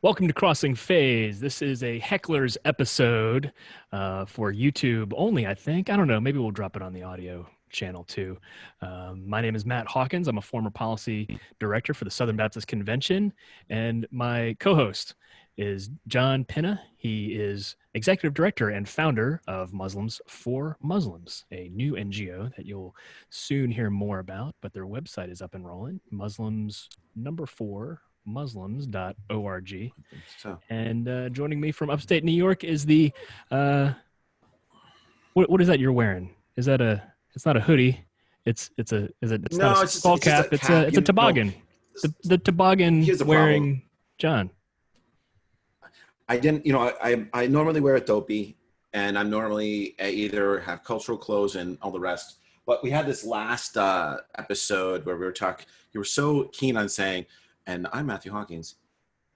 Welcome to Crossing Phase. This is a Heckler's episode for YouTube only, I think. I don't know. Maybe we'll drop it on the audio channel too. My name is Matt Hawkins. I'm a former policy director for the Southern Baptist Convention, and my co-host is John Pinna. He is executive director and founder of Muslims for Muslims, a new NGO that you'll soon hear more about, but their website is up and rolling. Muslims number 4 muslims.org. So And joining me from upstate New York is the what is that you're wearing? Is that it's not a hoodie. It's no, not a skull cap. It's a toboggan. The toboggan wearing John. I didn't, I normally wear a dopey, and I'm normally either have cultural clothes and all the rest. But we had this last episode where we were talking. You were so keen on saying, and I'm Matthew Hawkins,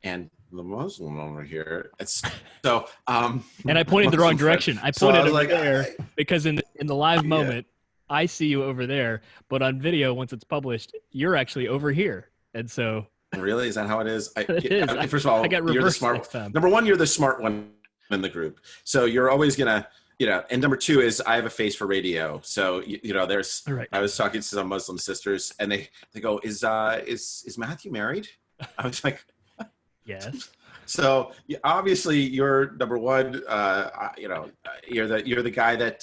and the Muslim over here. It's so. And I pointed the wrong direction. I pointed over there because in the live moment, I see you over there, but on video, once it's published, you're actually over here, and so. Really, is that how it is? It is. First of all, I got you're the smart. Number one, you're the smart one in the group, so you're always gonna. And number two is I have a face for radio. So, there's, right. I was talking to some Muslim sisters and they go, is Matthew married? I was like, yes. So obviously you're number one, you're the guy that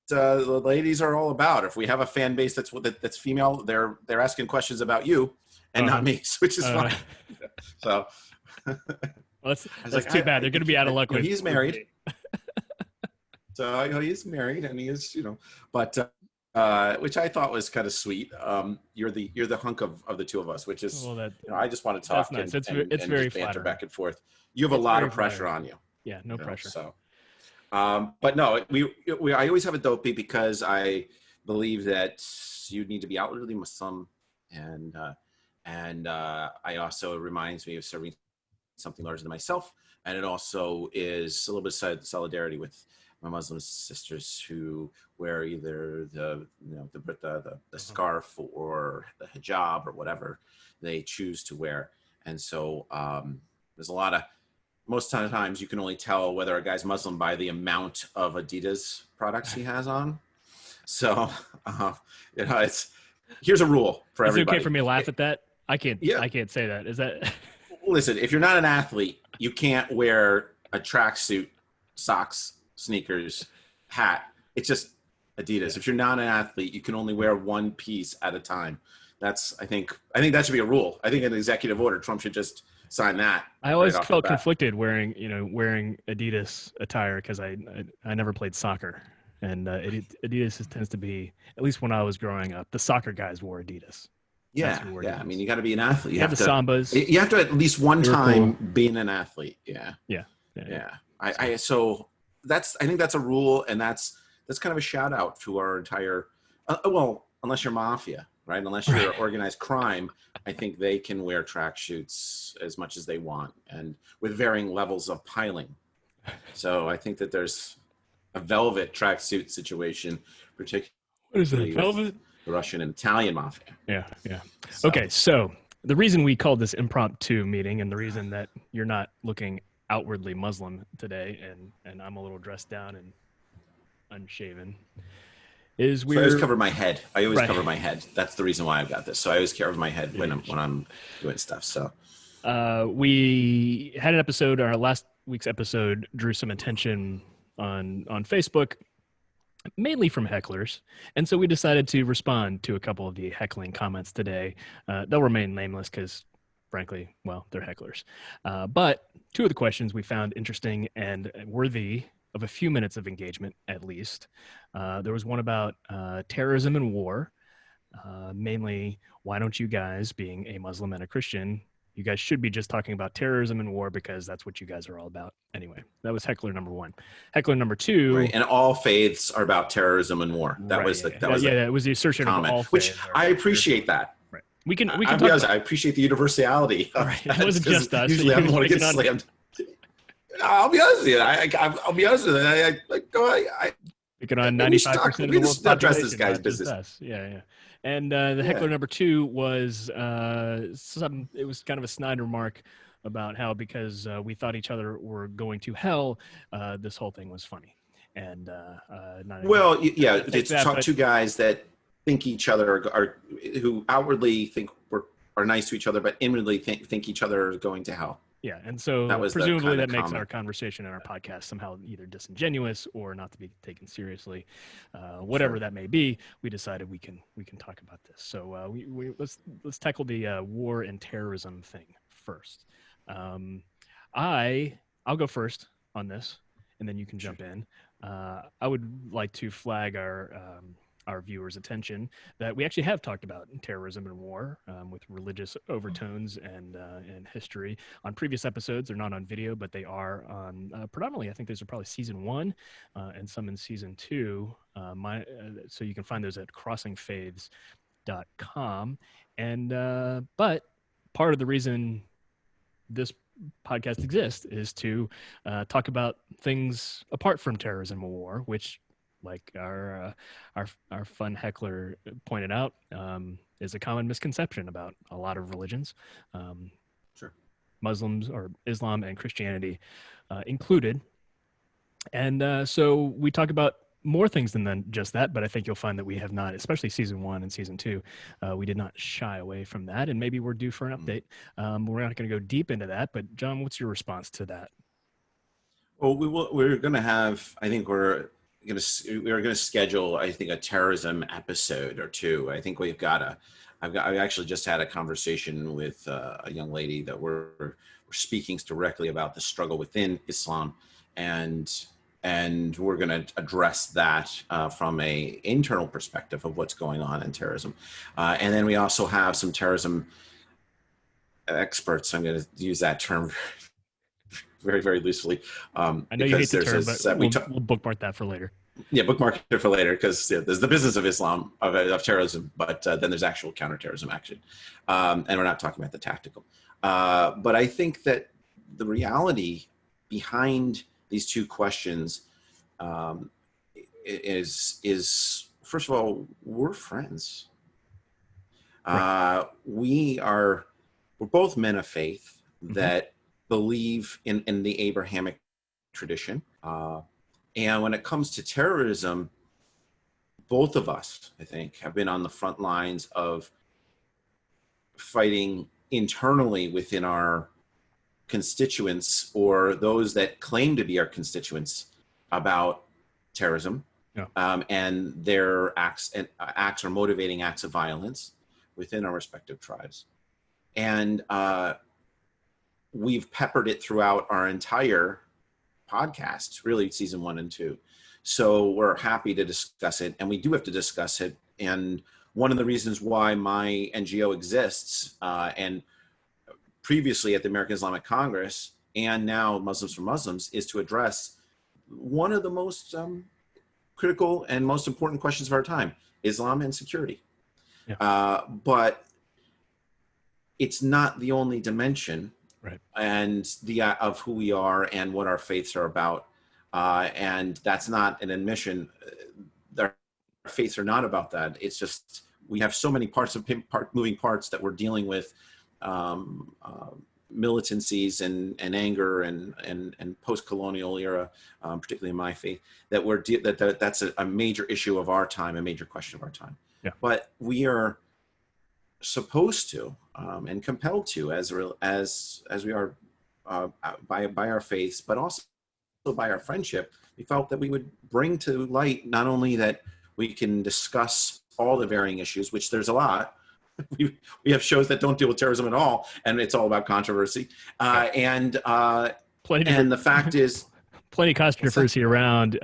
the ladies are all about. If we have a fan base that's female, they're asking questions about you and not me, which is fine. So. Well, that's too bad. They're going to be out of luck with. He's married. So he's married, and he is, but which I thought was kind of sweet. You're the hunk of the two of us, which is, I just want to talk nice. and very just banter flattering. Back and forth. You have a lot of pressure on you. Yeah, no pressure. So, but no, I always have a dopey because I believe that you need to be outwardly Muslim, and I also, it reminds me of serving something larger than myself, and it also is a little bit of solidarity with my Muslim sisters who wear either the scarf or the hijab or whatever they choose to wear. And so there's a lot of, most times you can only tell whether a guy's Muslim by the amount of Adidas products he has on. So here's a rule for everybody. Is it okay for me to laugh at that? I can't say that. Is that? Listen, if you're not an athlete, you can't wear a tracksuit, socks, sneakers, hat. It's just Adidas. Yeah. If you're not an athlete, you can only wear one piece at a time. I think that should be a rule. I think an executive order, Trump should just sign that. I always felt conflicted wearing Adidas attire because I never played soccer, and Adidas tends to be, at least when I was growing up, the soccer guys wore Adidas. Yeah. I mean, you got to be an athlete. You have the Sambas. You have to at least one time being an athlete. Yeah. So I think that's a rule, and that's kind of a shout out to our entire. Unless you're mafia, right? Unless you're organized crime, I think they can wear tracksuits as much as they want, and with varying levels of piling. So I think that there's a velvet tracksuit situation, particularly. What is it? Velvet. The Russian and Italian mafia. Yeah. Okay, so the reason we called this impromptu meeting, and the reason that you're not looking outwardly Muslim today, and I'm a little dressed down and unshaven, is So I always cover my head. I always cover my head. That's the reason why I've got this. So I always cover my head when I'm doing stuff. So we had an episode. Our last week's episode drew some attention on Facebook, mainly from hecklers. And so we decided to respond to a couple of the heckling comments today. They'll remain nameless because, frankly, well, they're hecklers. But two of the questions we found interesting and worthy of a few minutes of engagement, at least. There was one about terrorism and war, mainly, why don't you guys, being a Muslim and a Christian, you guys should be just talking about terrorism and war because that's what you guys are all about. Anyway, that was heckler number 1. Heckler number 2. Right. And all faiths are about terrorism and war. That was it was the assertion comment, of all which I appreciate that. Right. We can talk about I appreciate the universality. All right. It wasn't just us. Usually I'm the one who gets slammed. I'll be honest with you. I'll be honest with you. I Picking on 95% of the world's not address this guy's business. Yeah. And the heckler Yeah. number two was it was kind of a snide remark about how because we thought each other were going to hell, this whole thing was funny. And not anyone Well, yeah, take it's that, but two guys that think each other are who outwardly think are nice to each other, but inwardly think each other are going to hell. yeah. And That so was the presumably kind of that makes our comment. conversation and our podcast somehow either disingenuous or not to be taken seriously. Whatever Sure. that may be, we decided we can talk about this. So let's tackle the war and terrorism thing first. Um, I'll go first on this, and then you can Sure. jump in. I would like to flag our viewers' attention that we actually have talked about terrorism and war with religious overtones and history on previous episodes. They're not on video, but they are on predominantly. I think those are probably season one and some in season two. So you can find those at crossingfaiths.com. And but part of the reason this podcast exists is to talk about things apart from terrorism or war, which, like our fun heckler pointed out, is a common misconception about a lot of religions, um, Sure. Muslims or Islam and Christianity included. And so we talk about more things than just that, but I think you'll find that we have not, especially season one and season two, we did not shy away from that. And maybe we're due for an update. We're not going to go deep into that, but John, what's your response to that? Well, we're going to have. I think we're going to schedule. I think a terrorism episode or two. I think we've got a. I actually just had a conversation with a young lady that we're speaking directly about the struggle within Islam, and we're going to address that from a internal perspective of what's going on in terrorism, and then we also have some terrorism experts. I'm going to use that term very, very loosely. I know you hate Because the there's term, but we'll bookmark that for later. yeah, bookmark it for later because there's the business of Islam, of terrorism, but then there's actual counterterrorism action. And we're not talking about the tactical. But I think that the reality behind these two questions is, first of all, we're friends. Right. We're both men of faith Mm-hmm. that believe in the Abrahamic tradition. And when it comes to terrorism, both of us, I think, have been on the front lines of fighting internally within our constituents or those that claim to be our constituents about terrorism, Yeah. and their acts or motivating acts of violence within our respective tribes. And we've peppered it throughout our entire podcast, really season one and two. So we're happy to discuss it, and we do have to discuss it. And one of the reasons why my NGO exists, and previously at the American Islamic Congress, and now Muslims for Muslims, is to address one of the most critical and most important questions of our time: Islam and security. Yeah. But it's not the only dimension, Right. and of who we are and what our faiths are about. And that's not an admission. Our faiths are not about that. It's just we have so many moving parts that we're dealing with, militancies and anger and post-colonial era, particularly in my faith, that that's a major issue of our time, a major question of our time. Yeah. But we are supposed to and compelled to, as we are by our faiths, but also by our friendship. We felt that we would bring to light not only that we can discuss all the varying issues, which there's a lot. We have shows that don't deal with terrorism at all, and it's all about controversy. And the fact is, plenty of controversy around,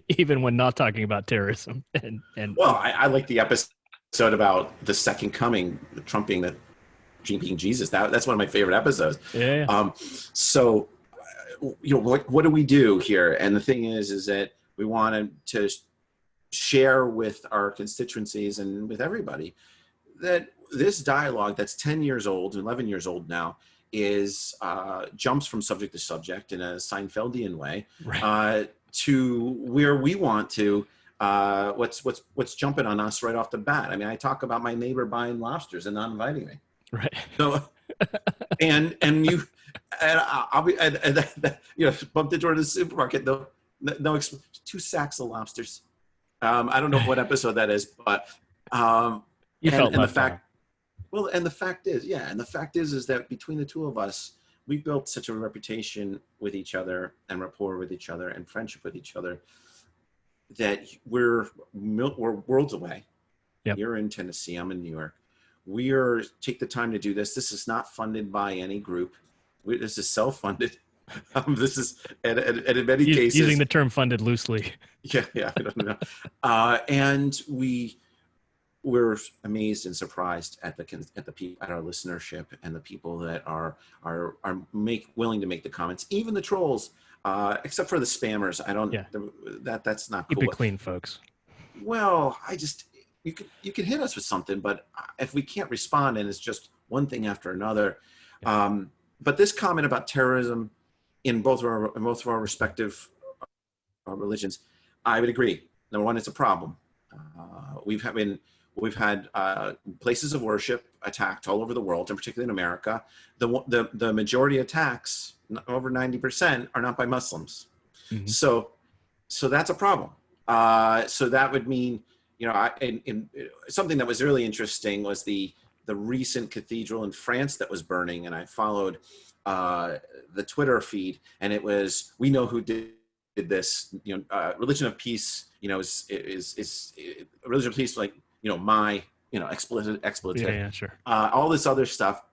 even when not talking about terrorism. And well, I like the episode about the second coming, Trump being Jesus. That's one of my favorite episodes. Yeah. So, what do we do here? And the thing is that we wanted to share with our constituencies and with everybody that this dialogue that's 10 years old, 11 years old now, is jumps from subject to subject in a Seinfeldian way, right. to where we want to what's jumping on us right off the bat? I mean, I talk about my neighbor buying lobsters and not inviting me. Right. So, and you, and I'll be, bumped into her in the supermarket. No, 2 sacks of lobsters. I don't know what episode that is, but You felt and the left out. fact, well, and the fact is, and the fact is that between the two of us, we've built such a reputation with each other and rapport with each other and friendship with each other that we're worlds away. Yep. You're in Tennessee, I'm in New York. We are take the time to do this. This is not funded by any group. This is self-funded. This is, and in many cases, using the term funded loosely. Yeah, I don't know. And we're amazed and surprised at the people, at our listenership, and the people that are willing to make the comments, even the trolls, except for the spammers. I don't. Yeah. That's not cool. Keep it clean, folks. Well, you could hit us with something, but if we can't respond and it's just one thing after another, but this comment about terrorism in both of our respective religions, I would agree. Number one, it's a problem. We've had places of worship attacked all over the world, and particularly in America. The majority attacks, over 90%, are not by Muslims. Mm-hmm. So that's a problem. So that would mean, something that was really interesting was the recent cathedral in France that was burning, and I followed the Twitter feed, and it was, we know who did this. Religion of peace, is religion of peace, like, my, expletive. Yeah, sure. All this other stuff.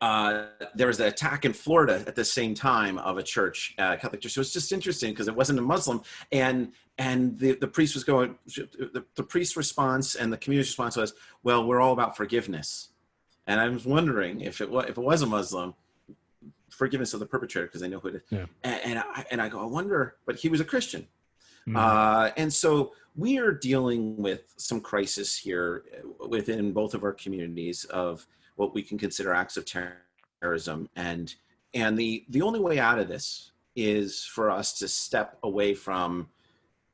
There was an attack in Florida at the same time of a church, Catholic church. So it's just interesting because it wasn't a Muslim, and the priest was going. The priest's response and the community's response was, "Well, we're all about forgiveness." And I was wondering if it was a Muslim, forgiveness of the perpetrator, because they know who it is. Yeah. And I go, I wonder, but he was a Christian. Mm-hmm. And so we are dealing with some crisis here within both of our communities of what we can consider acts of terrorism. And the only way out of this is for us to step away from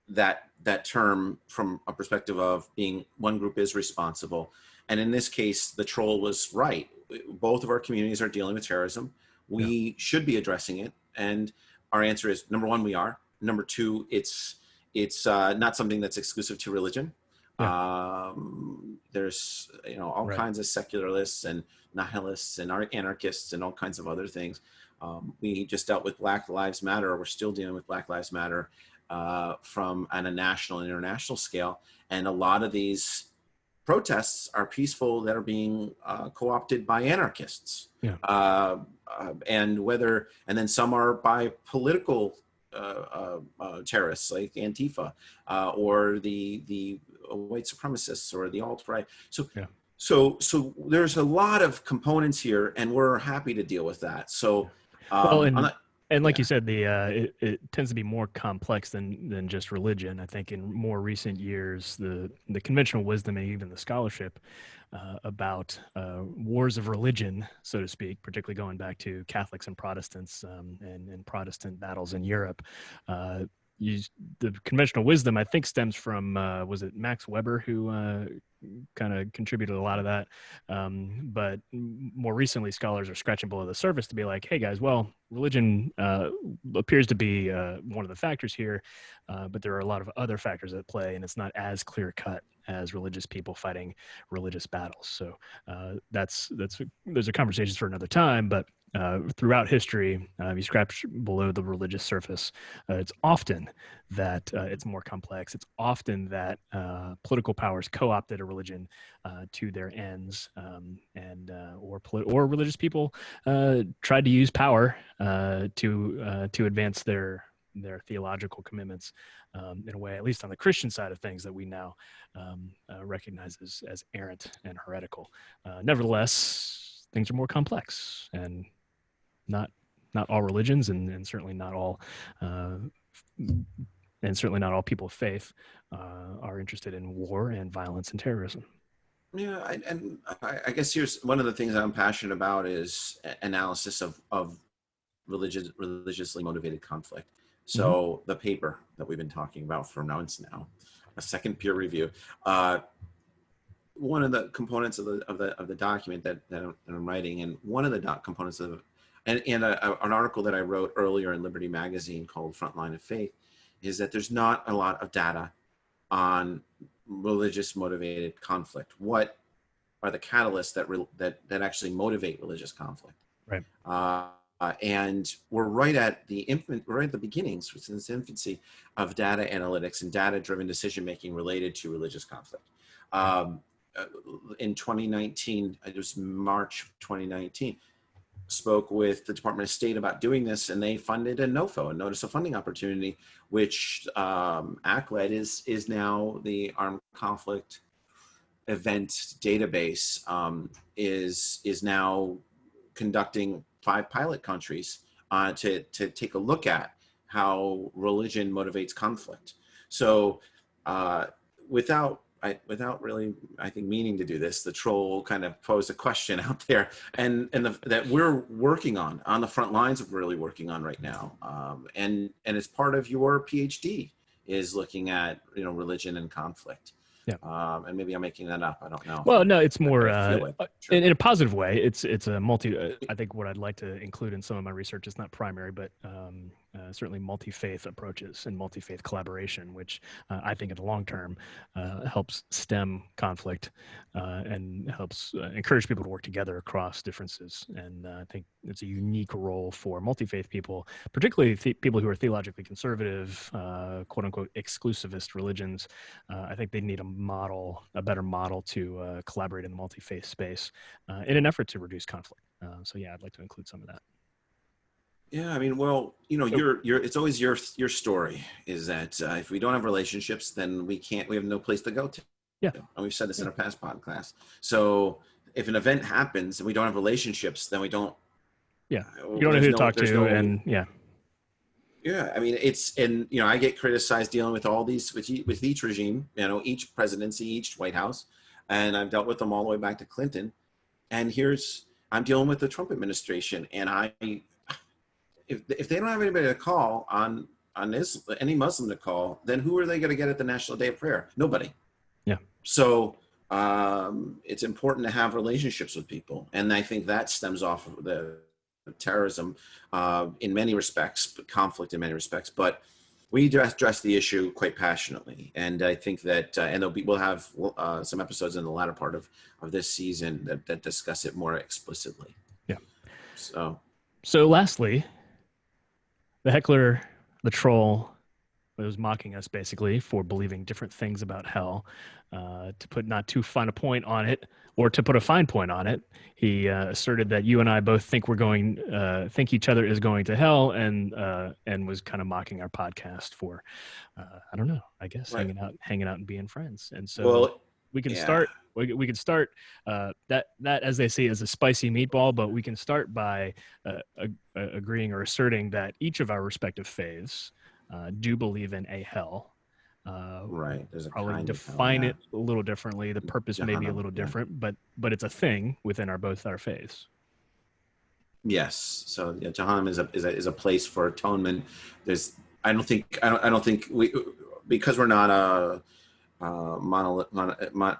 that term from a perspective of being one group is responsible. And in this case, the troll was right. Both of our communities are dealing with terrorism. We should be addressing it. And our answer is, number one, we are. Number two, it's not something that's exclusive to religion. Yeah. There's all kinds of secularists and nihilists and anarchists and all kinds of other things. We just dealt with Black Lives Matter, or we're still dealing with Black Lives Matter from on a national and international scale. And a lot of these protests are peaceful that are being co-opted by anarchists. Yeah. And then some are by political terrorists like Antifa or the white supremacists or the alt-right. So there's a lot of components here, and we're happy to deal with that. So and like you said, it tends to be more complex than just religion. I think in more recent years, the conventional wisdom and even the scholarship about wars of religion, so to speak, particularly going back to Catholics and Protestants and Protestant battles in Europe, the conventional wisdom, I think, stems from, was it Max Weber who kind of contributed a lot of that. But more recently, scholars are scratching below the surface to be like, hey guys, well, religion appears to be one of the factors here, but there are a lot of other factors at play, and it's not as clear cut as religious people fighting religious battles. So those are conversations for another time, but throughout history, if you scratch below the religious surface, it's often that it's more complex. It's often that political powers co-opted a religion to their ends, or religious people tried to use power to advance their theological commitments in a way, at least on the Christian side of things, that we now recognize as errant and heretical. Nevertheless, things are more complex, and not all religions, and certainly not all people of faith are interested in war and violence and terrorism. Yeah, I guess here's one of the things I'm passionate about is analysis of religiously motivated conflict. So the paper that we've been talking about for months now, a second peer review. One of the components of the document that I'm writing, and one of the components of, and an article that I wrote earlier in Liberty Magazine called Frontline of Faith, is that there's not a lot of data on religious motivated conflict. What are the catalysts that actually motivate religious conflict? Right. And we're right at the beginnings, since infancy, of data analytics and data-driven decision-making related to religious conflict. In 2019, it was March 2019, spoke with the Department of State about doing this, and they funded a NOFO, a Notice of Funding Opportunity, which ACLED is now the Armed Conflict Event Database, is now conducting 5 pilot countries to take a look at how religion motivates conflict. So without really, I think, meaning to do this, the troll kind of posed a question out there, and that we're working on the front lines of really working on right now, and it's part of your PhD, is looking at religion and conflict. Yeah. And maybe I'm making that up. I don't know. Well, no, it's more in a positive way. It's a multi. I think what I'd like to include in some of my research is not primary, but certainly multi-faith approaches and multi-faith collaboration, which I think in the long term helps stem conflict and helps encourage people to work together across differences. And I think it's a unique role for multi-faith people, particularly people who are theologically conservative, quote unquote exclusivist religions. I think they need a better model to collaborate in the multi-faith space in an effort to reduce conflict. So yeah, I'd like to include some of that. Yeah, I mean, well, it's always your story is that if we don't have relationships, then we have no place to go to. Yeah. And we've said this in our past podcast. So if an event happens and we don't have relationships, then we don't. Yeah. You don't know who to talk to. And yeah. Yeah. I mean, I get criticized dealing with all these, with each regime, each presidency, each White House. And I've dealt with them all the way back to Clinton. And I'm dealing with the Trump administration. And if they don't have anybody to call on any Muslim to call, then who are they going to get at the National Day of Prayer? Nobody. Yeah. So it's important to have relationships with people, and I think that stems off of the terrorism in many respects, conflict in many respects. But we address the issue quite passionately, and I think that and we'll have some episodes in the latter part of this season that discuss it more explicitly. Yeah. So lastly, the heckler, the troll, was mocking us basically for believing different things about hell. To put not too fine a point on it, or to put a fine point on it, he asserted that you and I both think think each other is going to hell, and was kind of mocking our podcast for, I don't know, I guess right. hanging out and being friends. And so we can start. We can start that as they say is a spicy meatball, but we can start by agreeing or asserting that each of our respective faiths do believe in a hell. Right. There's a probably kind define of hell, it a little differently. The purpose may be a little different, but it's a thing within both our faiths. Yes. So Jahannam is a place for atonement. I don't think we, because we're not a monolith.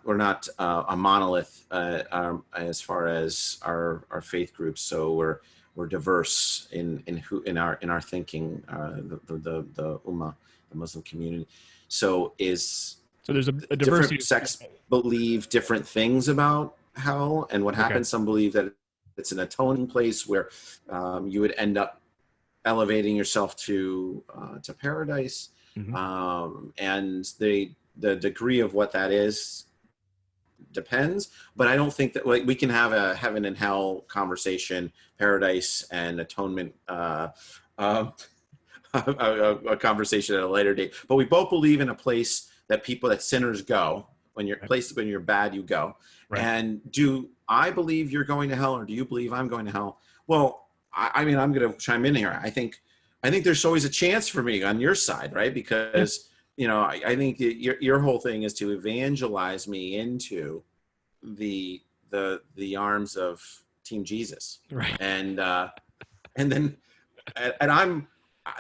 We're not a monolith as far as our faith groups. So we're diverse in our thinking. The Ummah, the Muslim community. So there's a diversity. Different sects believe different things about hell and what happens. Some believe that it's an atoning place where you would end up elevating yourself to paradise, and the degree of what that is depends. But I don't think that we can have a heaven and hell conversation, paradise and atonement. A conversation at a later date, but we both believe in a place that sinners go when you're bad, you go. Right. And do I believe you're going to hell, or do you believe I'm going to hell? Well, I mean, I'm going to chime in here. I think there's always a chance for me on your side, right? Because I think your whole thing is to evangelize me into the arms of Team Jesus, right? And then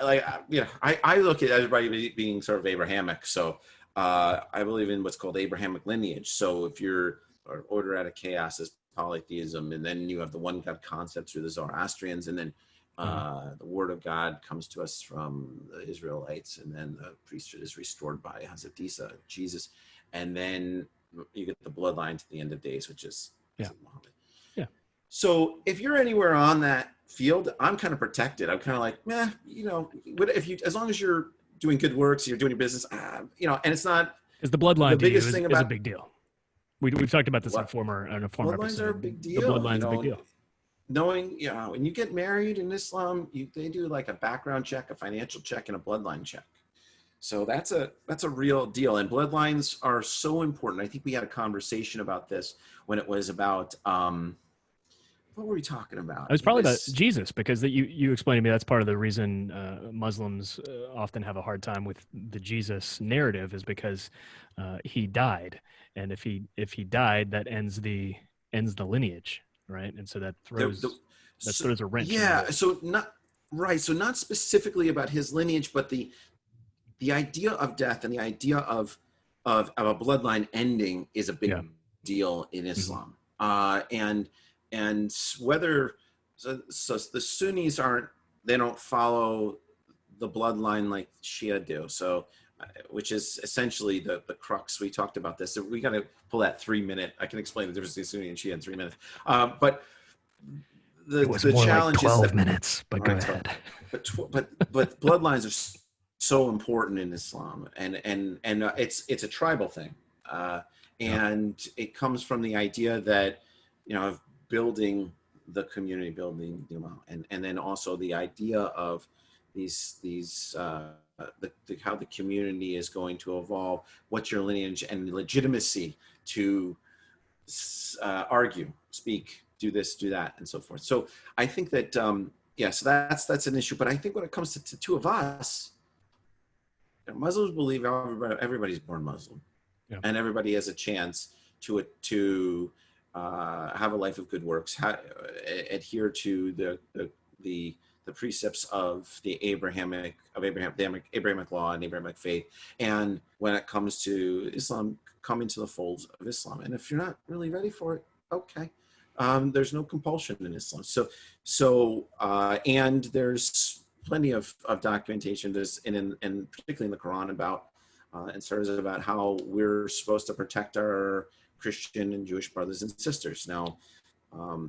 I look at everybody being sort of Abrahamic. So I believe in what's called Abrahamic lineage. So if you're order out of chaos is polytheism, and then you have the one God concept through the Zoroastrians, and then the word of God comes to us from the Israelites, and then the priesthood is restored by Hazatisa, Jesus, and then you get the bloodline to the end of days, which is Muhammad. Yeah. So if you're anywhere on that field, I'm kind of protected. I'm kind of like, if you, as long as you're doing good works, you're doing your business, and it's not. Because the bloodline the to you biggest thing is a about big deal. We've talked about this in a former bloodlines episode. are a big The deal. bloodline's a big deal. Knowing, when you get married in Islam, they do like a background check, a financial check, and a bloodline check. So that's a real deal. And bloodlines are so important. I think we had a conversation about this when it was about what were we talking about? It was probably about Jesus, because you explained to me that's part of the reason Muslims often have a hard time with the Jesus narrative, is because he died, and if he died, that ends the lineage, right? And so that throws a wrench. Yeah. So not specifically about his lineage, but the idea of death and the idea of a bloodline ending is a big deal in Islam. And whether so the Sunnis don't follow the bloodline like Shia do. So, which is essentially the crux. We talked about this. So we got to pull that 3 minute. I can explain the difference between Sunni and Shia in 3 minutes. But the challenge like 12 is that, and go ahead. But bloodlines are so important in Islam, and it's a tribal thing, and it comes from the idea that of building the community, building and then also the idea of these how the community is going to evolve, what's your lineage and legitimacy to argue, speak, do this, do that, and so forth. So I think that so that's an issue. But I think when it comes to two of us, Muslims believe everybody's born Muslim, and everybody has a chance to have a life of good works, adhere to the precepts of the Abrahamic law and Abrahamic faith, and when it comes to Islam, come into the folds of Islam. And if you're not really ready for it, okay. There's no compulsion in Islam. And there's plenty of documentation, and particularly in the Quran, about and stories about how we're supposed to protect our Christian and Jewish brothers and sisters. Now,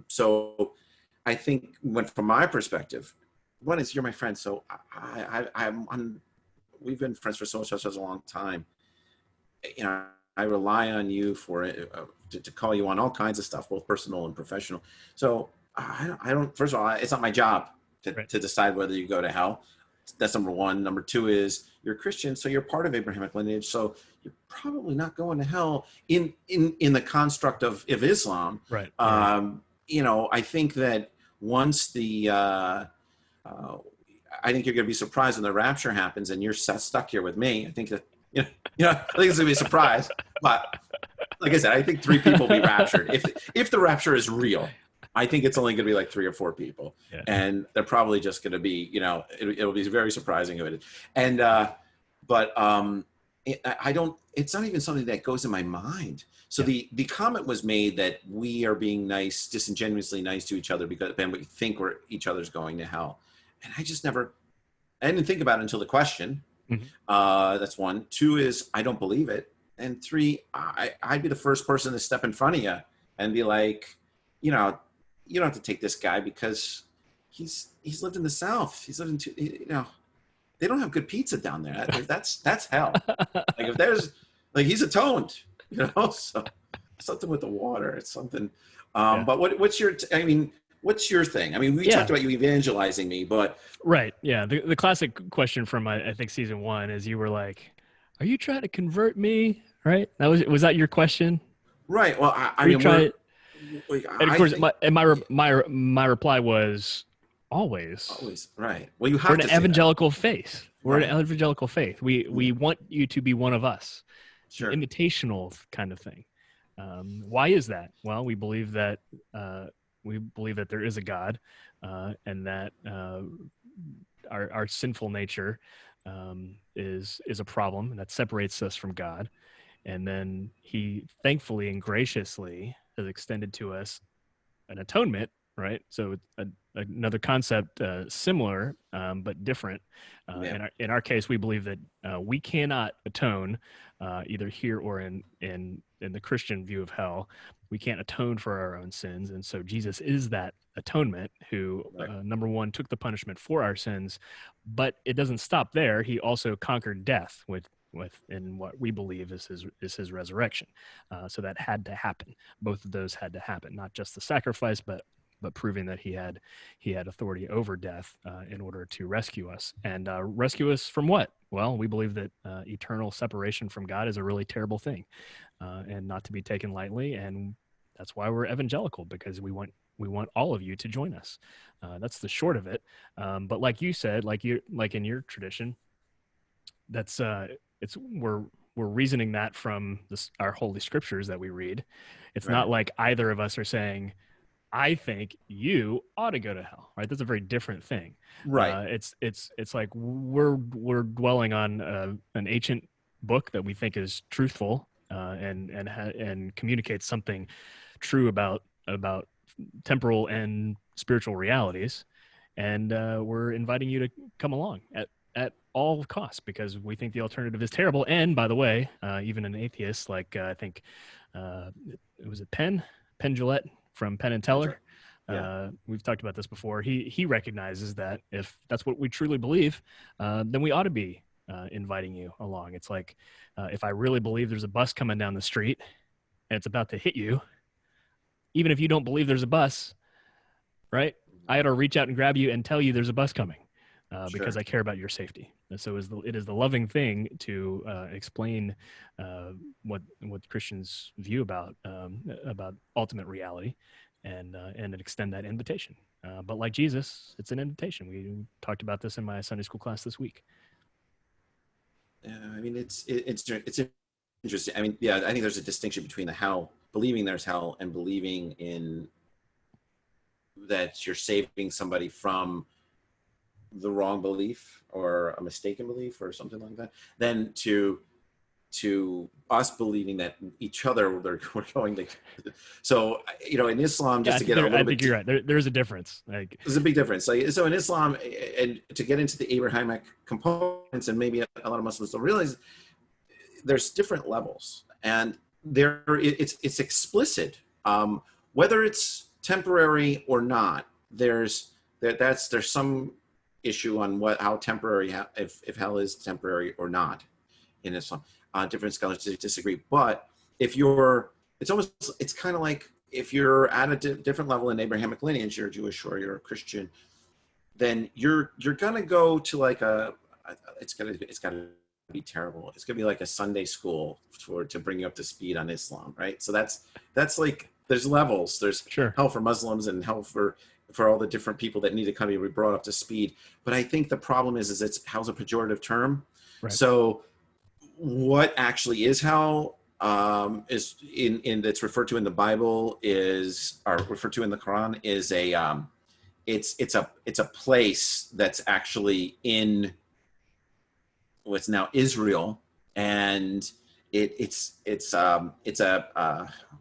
so I think, from my perspective, one is, you're my friend, so we've been friends for such a long time. I rely on you to call you on all kinds of stuff, both personal and professional. So I don't. First of all, it's not my job to decide whether you go to hell. That's number one. Number two is, you're a Christian, so you're part of Abrahamic lineage, so you're probably not going to hell in the construct of Islam. Right. I think that once I think you're going to be surprised when the rapture happens and you're stuck here with me. I think that I think it's going to be a surprise. But like I said, I think 3 people will be raptured. If the rapture is real, I think it's only going to be like 3 or 4 people, and they're probably just going to be, it'll be very surprising. And I don't. It's not even something that goes in my mind. So the comment was made that we are being nice, disingenuously nice to each other because then we think each other's going to hell, and I didn't think about it until the question. Mm-hmm. That's one. 2 is, I don't believe it, and 3, I'd be the first person to step in front of you and be like, you don't have to take this guy because he's lived in the South. He's lived in they don't have good pizza down there. That's hell. Like, if there's, like, he's atoned, so something with the water. It's something. But what's your thing? I mean, we talked about you evangelizing me, but right. Yeah. The classic question from I think season 1 is, you were like, "Are you trying to convert me?" Right. Was that your question? Right. Well, and of course, my reply was always right. Well, you have we're to an evangelical faith. We're an evangelical faith. We want you to be one of us. Sure. An invitational kind of thing. Why is that? Well, we believe that there is a God, and that our sinful nature is a problem that separates us from God. And then he thankfully and graciously has extended to us an atonement, right? So another concept similar but different. Yeah. In our case, we believe that we cannot atone either here or in the Christian view of hell. We can't atone for our own sins, and so Jesus is that atonement who, Right. number one, took the punishment for our sins, but it doesn't stop there. He also conquered death with in what we believe is his resurrection. So that had to happen. Both of those had to happen, not just the sacrifice, but proving that he had authority over death in order to rescue us. And rescue us from what? Well, we believe that eternal separation from God is a really terrible thing, and not to be taken lightly. And that's why we're evangelical, because we want all of you to join us. That's the short of it. But like you said, like in your tradition, that's it's we're reasoning that from our holy scriptures that we read. It's Right. not like either of us are saying, I think you ought to go to hell, right? That's a very different thing. Right. It's like we're dwelling on an ancient book that we think is truthful and communicates something true about temporal and spiritual realities, and we're inviting you to come along at all costs, because we think the alternative is terrible. And by the way, even an atheist like I think it was Penn Jillette from Penn and Teller. Yeah. We've talked about this before. He recognizes that if that's what we truly believe, then we ought to be inviting you along. It's like if I really believe there's a bus coming down the street and it's about to hit you, even if you don't believe there's a bus, right? I ought to reach out and grab you and tell you there's a bus coming because I care about your safety. And so it is the loving thing to explain what Christians view about ultimate reality, and extend that invitation. But like Jesus, it's an invitation. We talked about this in my Sunday school class this week. Yeah, I mean, it's interesting. I mean, yeah, I think there's a distinction between the hell, believing there's hell, and believing in that you're saving somebody from the wrong belief or a mistaken belief or something like that, than to us believing that each other we're going to. So in Islam, just to get a little bit, I think you're right. There's a difference. Like, there's a big difference. Like, so in Islam, and to get into the Abrahamic components, and maybe a lot of Muslims don't realize, there's different levels, and it's explicit, whether it's temporary or not. There's some issue on how temporary, if hell is temporary or not in Islam. Different scholars disagree, but if it's kind of like if you're at a different level in Abrahamic lineage, you're Jewish or you're a Christian, then you're gonna go to like it's gonna be terrible. It's gonna be like a Sunday school to bring you up to speed on Islam, right? So that's like, there's levels. There's hell for Muslims and hell for all the different people that need to kind of be brought up to speed. But I think the problem is it's hell's a pejorative term. Right. So what actually is hell is in that's referred to in the Bible or referred to in the Quran is it's a place that's actually in what's now Israel, and it's a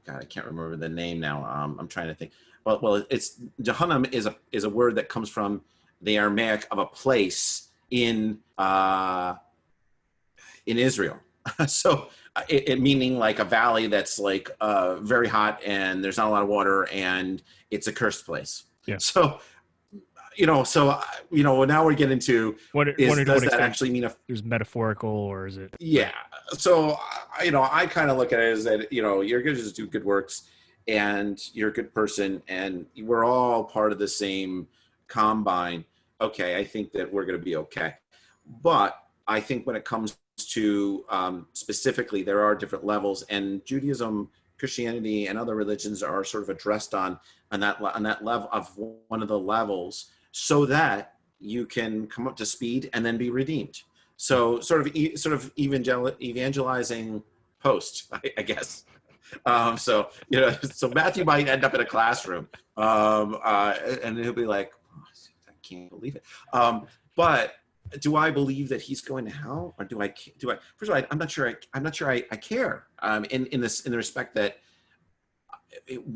God, I can't remember the name now. I'm trying to think. Well, it's Jahannam is a word that comes from the Aramaic of a place in Israel. So it meaning like a valley that's like very hot and there's not a lot of water and it's a cursed place. Yeah. So now we're getting into does that actually mean there's metaphorical, or is it? Yeah. So I kind of look at it as that you're going to just do good works and you're a good person and we're all part of the same combine. Okay, I think that we're going to be okay. But I think when it comes to specifically, there are different levels, and Judaism, Christianity, and other religions are sort of addressed on that level of one of the levels, so that you can come up to speed and then be redeemed. So sort of evangelizing post, I guess. So Matthew might end up in a classroom, and he'll be like, can't believe it. But do I believe that he's going to hell, or do I? First of all, I'm not sure. I'm not sure. I care. In the respect that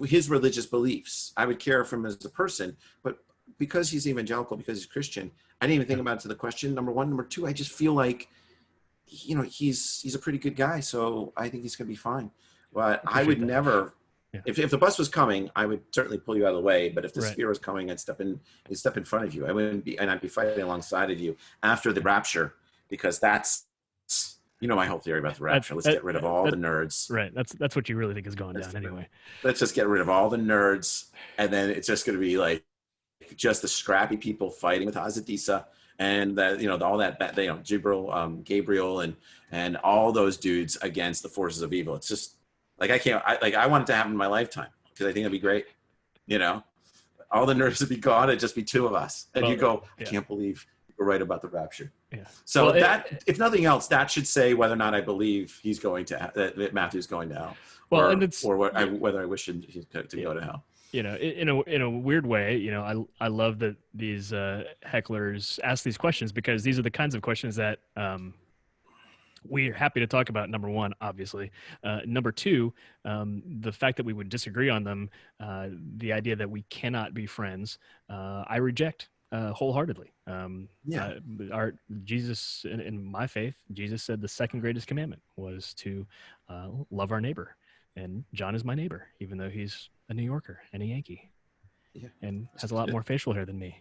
his religious beliefs, I would care for him as a person, but because he's evangelical, because he's Christian, I didn't even think about it to the question. Number one, number two, I just feel like, he's a pretty good guy, so I think he's going to be fine. But I would never. Yeah. If the bus was coming, I would certainly pull you out of the way. But if the spear was coming, I'd step in front of you. I wouldn't be, and I'd be fighting alongside of you after the rapture, because that's, my whole theory about the rapture. Let's get rid of all the nerds. Right. That's what you really think is going down anyway. Let's just get rid of all the nerds, and then it's just going to be like just the scrappy people fighting with Hazadisa, and that all that Gabriel, and all those dudes against the forces of evil. It's just. I want it to happen in my lifetime, because I think it'd be great. All the nerds would be gone. It'd just be two of us. And you go, I can't believe you're right about the rapture. Yeah. So if nothing else, that should say whether or not I believe he's going to, that Matthew's going to hell. Well, whether I wish him to go to hell. In a weird way, I love that these hecklers ask these questions, because these are the kinds of questions that, we're happy to talk about. Number one, obviously. Number two, the fact that we would disagree on them, the idea that we cannot be friends, I reject wholeheartedly. Our Jesus, in my faith, Jesus said the second greatest commandment was to love our neighbor, and John is my neighbor, even though he's a New Yorker and a Yankee, and has a lot more facial hair than me.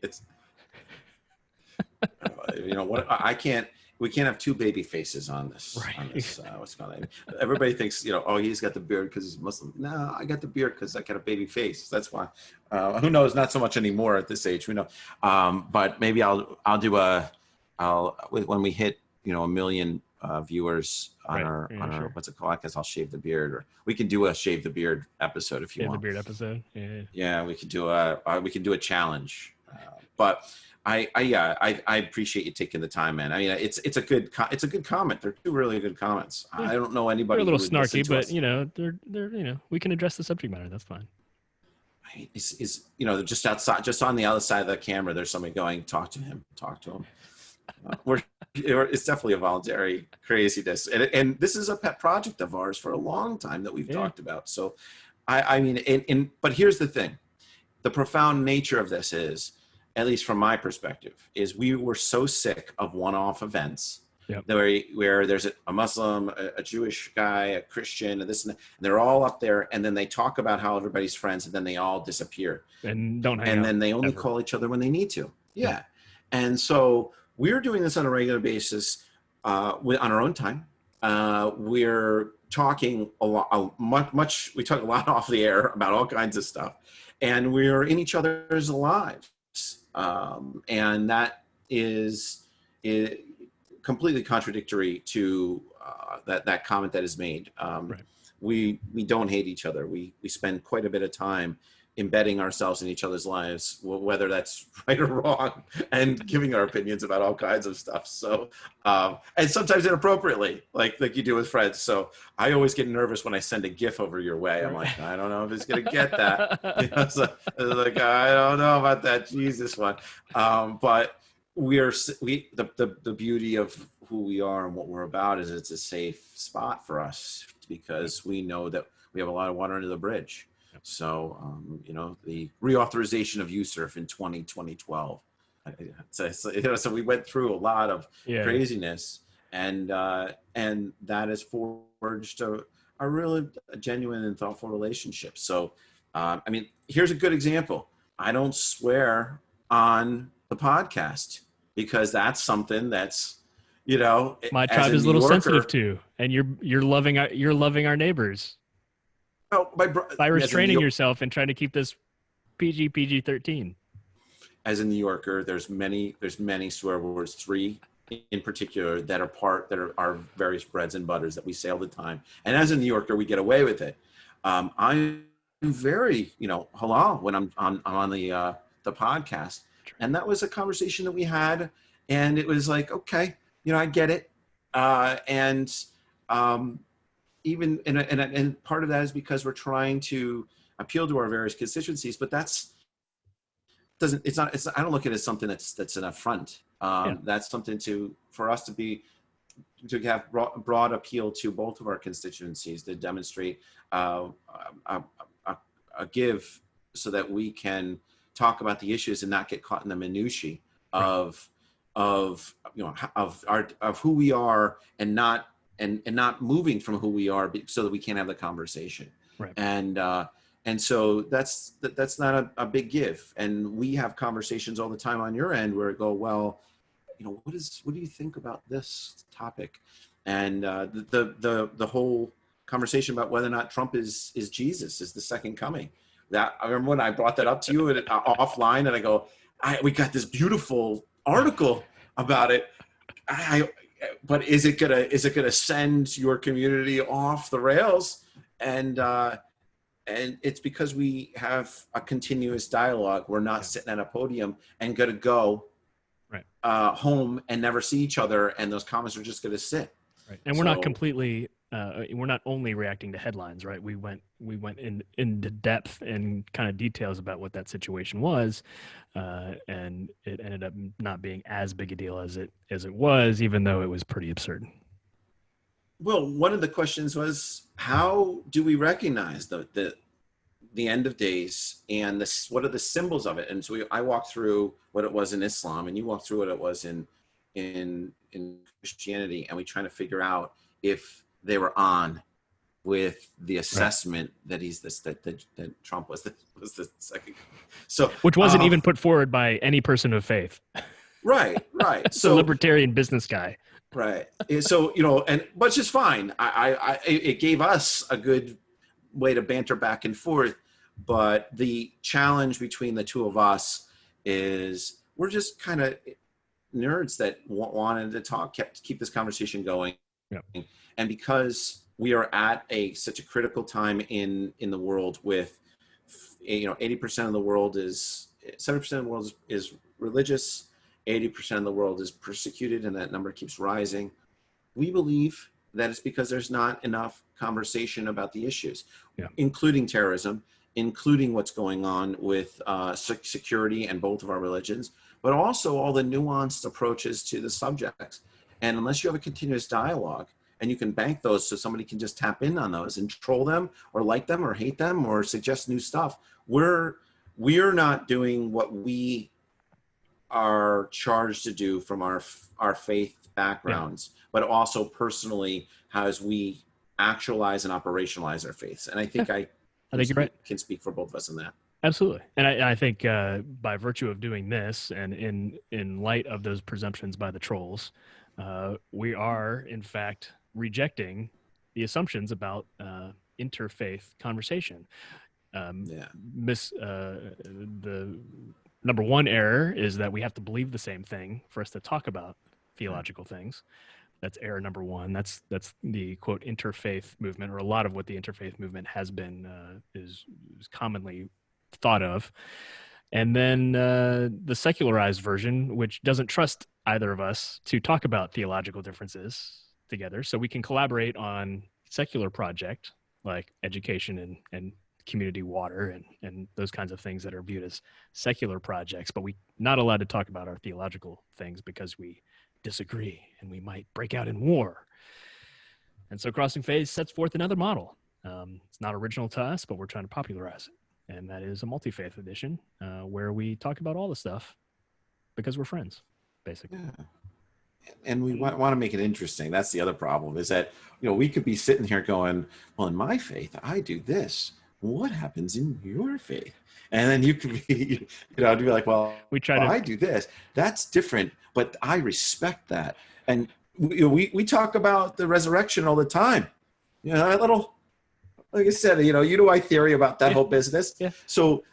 I can't. We can't have two baby faces on this. Right. What's called? Everybody thinks, he's got the beard because he's Muslim. No, I got the beard because I got a baby face. That's why. Who knows? Not so much anymore at this age. We know. But maybe I'll do when we hit 1 million viewers on our what's it called? I guess I'll shave the beard, or we can do a shave the beard episode if you want. The beard episode. Yeah. Yeah, we could do a challenge, but. I appreciate you taking the time, man. I mean, it's a good comment. They're two really good comments. Yeah. I don't know anybody. They're a little snarky, but they're we can address the subject matter. That's fine. Is just outside, just on the other side of the camera, there's somebody going, talk to him. It's definitely a voluntary craziness, and this is a pet project of ours for a long time that we've talked about. So, but here's the thing: the profound nature of this is, at least from my perspective, is we were so sick of one-off events where there's a Muslim, a Jewish guy, a Christian, and this and that, and they're all up there, and then they talk about how everybody's friends, and then they all disappear and don't hang out, and then they only call each other when they need to. Yeah. And so we're doing this on a regular basis, on our own time. We're talking a lot, much. We talk a lot off the air about all kinds of stuff, and we're in each other's lives. And that is completely contradictory to that comment that is made. We don't hate each other. We spend quite a bit of time embedding ourselves in each other's lives, whether that's right or wrong, and giving our opinions about all kinds of stuff. So, and sometimes inappropriately, like you do with friends. So I always get nervous when I send a GIF over your way. I'm like, I don't know if it's going to get that. So, like, I don't know about that Jesus one. But the beauty of who we are and what we're about is it's a safe spot for us, because we know that we have a lot of water under the bridge. So, the reauthorization of USURF in 2012. So we went through a lot of craziness, and that has forged a really genuine and thoughtful relationship. So, here's a good example. I don't swear on the podcast, because that's something that's, my tribe is a little sensitive to, and you're loving our neighbors. Oh, by restraining yourself and trying to keep this PG-13. As a New Yorker, there's many swear words, 3 in particular that are our various breads and butters that we say all the time. And as a New Yorker, we get away with it. I'm very, halal when I'm on the podcast, and that was a conversation that we had, and it was like, okay, I get it, even and part of that is because we're trying to appeal to our various constituencies, but that's doesn't, it's I don't look at it as something that's an affront. Yeah. That's something for us to have broad appeal to both of our constituencies, to demonstrate a, a, a give, so that we can talk about the issues and not get caught in the minutiae Right. of of who we are, and not moving from who we are, so that we can't have the conversation. Right. And so that's not a big give. And we have conversations all the time on your end where it go, well, what do you think about this topic? And the whole conversation about whether or not Trump is Jesus, is the second coming. That, I remember when I brought that up to you offline, and I go, we got this beautiful article about it. But is it gonna send your community off the rails? And it's because we have a continuous dialogue. We're not sitting at a podium and gonna go right. home and never see each other, and those comments are just gonna sit. Right. And we're not completely, we're not only reacting to headlines, right? We went into depth and kind of details about what that situation was, and it ended up not being as big a deal as it was, even though it was pretty absurd. Well, one of the questions was, how do we recognize the end of days, and what are the symbols of it? And so I walked through what it was in Islam, and you walked through what it was in Christianity, and we trying to figure out if they were on with the assessment that that Trump was the second. So, which wasn't even put forward by any person of faith. Right. So libertarian business guy. Right. So, which is fine. It gave us a good way to banter back and forth. But the challenge between the two of us is we're just kind of nerds that wanted to keep this conversation going. Yeah. And because we are at such a critical time in the world, with 80% of the world 70% of the world is religious, 80% of the world is persecuted, and that number keeps rising. We believe that it's because there's not enough conversation about the issues, including terrorism, including what's going on with security and both of our religions, but also all the nuanced approaches to the subjects. And unless you have a continuous dialogue, and you can bank those so somebody can just tap in on those and troll them or like them or hate them or suggest new stuff, we're not doing what we are charged to do from our faith backgrounds, but also personally as we actualize and operationalize our faiths. And I think I think you're right. Can speak for both of us in that. Absolutely. And I think by virtue of doing this, and in light of those presumptions by the trolls, we are in fact rejecting the assumptions about interfaith conversation. The number one error is that we have to believe the same thing for us to talk about theological things. That's error number one. That's the quote interfaith movement, or a lot of what the interfaith movement has been is commonly thought of. And then the secularized version, which doesn't trust either of us to talk about theological differences together, so we can collaborate on secular project like education and community water and those kinds of things that are viewed as secular projects, but we're not allowed to talk about our theological things because we disagree and we might break out in war. And so Crossing Faiths sets forth another model. It's not original to us, but we're trying to popularize it. And that is a multi-faith edition where we talk about all the stuff because we're friends, basically. Yeah. And we want to make it interesting. That's the other problem, is that, we could be sitting here going, well, in my faith, I do this. What happens in your faith? And then you could be, to be like, well, I do this. That's different, but I respect that. And we talk about the resurrection all the time. That little, like I said, my theory about that whole business. Yeah. So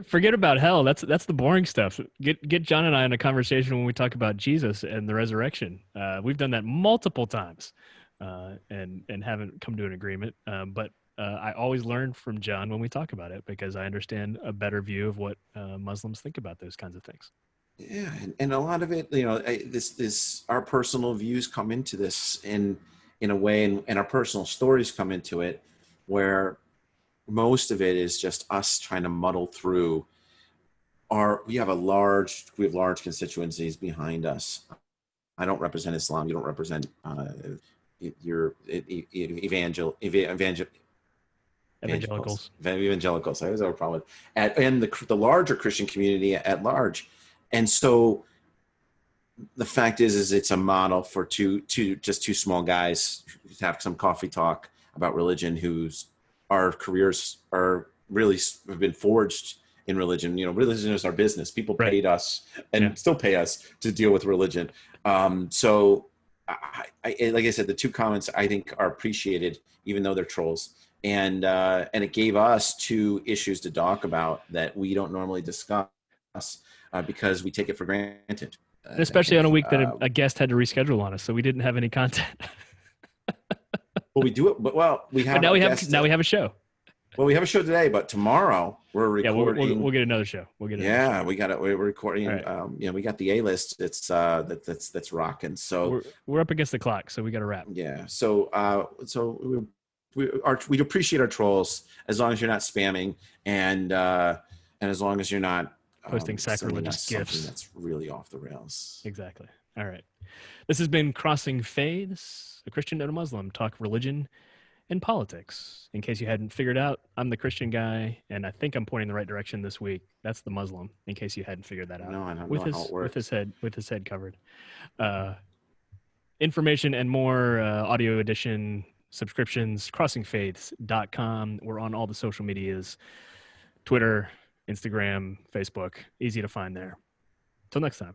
forget about hell. That's the boring stuff. Get John and I in a conversation when we talk about Jesus and the resurrection. We've done that multiple times, and haven't come to an agreement. But I always learn from John when we talk about it, because I understand a better view of what Muslims think about those kinds of things. Yeah, and a lot of it, this our personal views come into this in a way, and our personal stories come into it, where most of it is just us trying to muddle through we have large constituencies behind us. I don't represent Islam. You don't represent your Evangelicals. evangelicals. I always have a problem with, and the larger Christian community at large. And so the fact is it's a model for two small guys to have some coffee talk about religion, whose our careers are really have been forged in religion. Religion is our business. People Right. paid us Yeah. and still pay us to deal with religion. So like I said, the two comments I think are appreciated, even though they're trolls. And it gave us two issues to talk about that we don't normally discuss because we take it for granted. And I especially on a think. week that a guest had to reschedule on us, so we didn't have any content. Well, we do it, but we But have now a we have guest. now we have a show. Well, we have a show today, but tomorrow we're Yeah, recording. we'll get another show. We'll get another Yeah, show. we got it. We're recording. Right. We got the A list. It's that's rocking. So we're up against the clock, so we got to wrap. yeah. So we appreciate our trolls as long as you're not spamming and as long as you're not Posting sacrilegious gifts. Something that's really off the rails. Exactly. All right. This has been Crossing Faiths, a Christian and a Muslim talk religion and politics. In case you hadn't figured out, I'm the Christian guy, and I think I'm pointing the right direction this week. That's the Muslim, in case you hadn't figured that out. No, I don't know how it works. With his head covered. Information and more audio edition subscriptions, crossingfaiths.com. We're on all the social medias, Twitter, Instagram, Facebook. Easy to find there. Till next time.